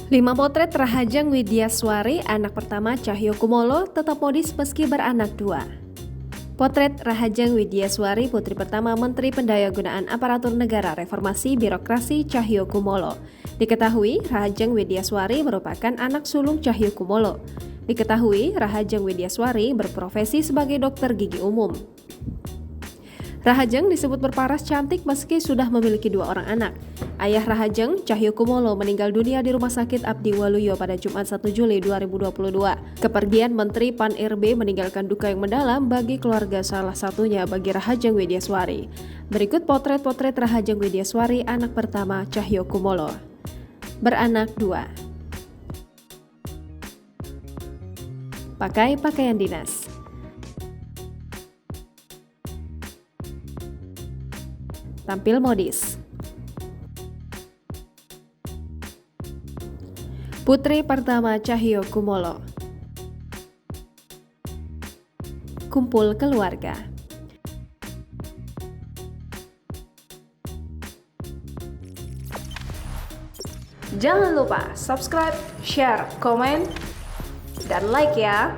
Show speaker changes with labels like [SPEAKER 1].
[SPEAKER 1] 5 potret Rahajang Widyaswari, anak pertama Cahyokumolo, tetap modis meski beranak dua. Potret Rahajang Widyaswari, putri pertama Menteri Pendayagunaan Aparatur Negara Reformasi Birokrasi Cahyokumolo. Diketahui, Rahajang Widyaswari merupakan anak sulung Cahyokumolo. Diketahui, Rahajang Widyaswari berprofesi sebagai dokter gigi umum. Rahajang disebut berparas cantik meski sudah memiliki 2 orang anak. Ayah Rahajang, Cahyokumolo, meninggal dunia di Rumah Sakit Abdi Waluyo pada Jumat 1 Juli 2022. Kepergian Menteri Pan-RB meninggalkan duka yang mendalam bagi keluarga, salah satunya bagi Rahajang Widyaswari. Berikut potret-potret Rahajang Widyaswari, anak pertama Cahyokumolo. Beranak 2. Pakai pakaian dinas. Tampil modis. Putri pertama Cahyokumolo. Kumpul keluarga. Jangan lupa subscribe, share, komen, dan like ya.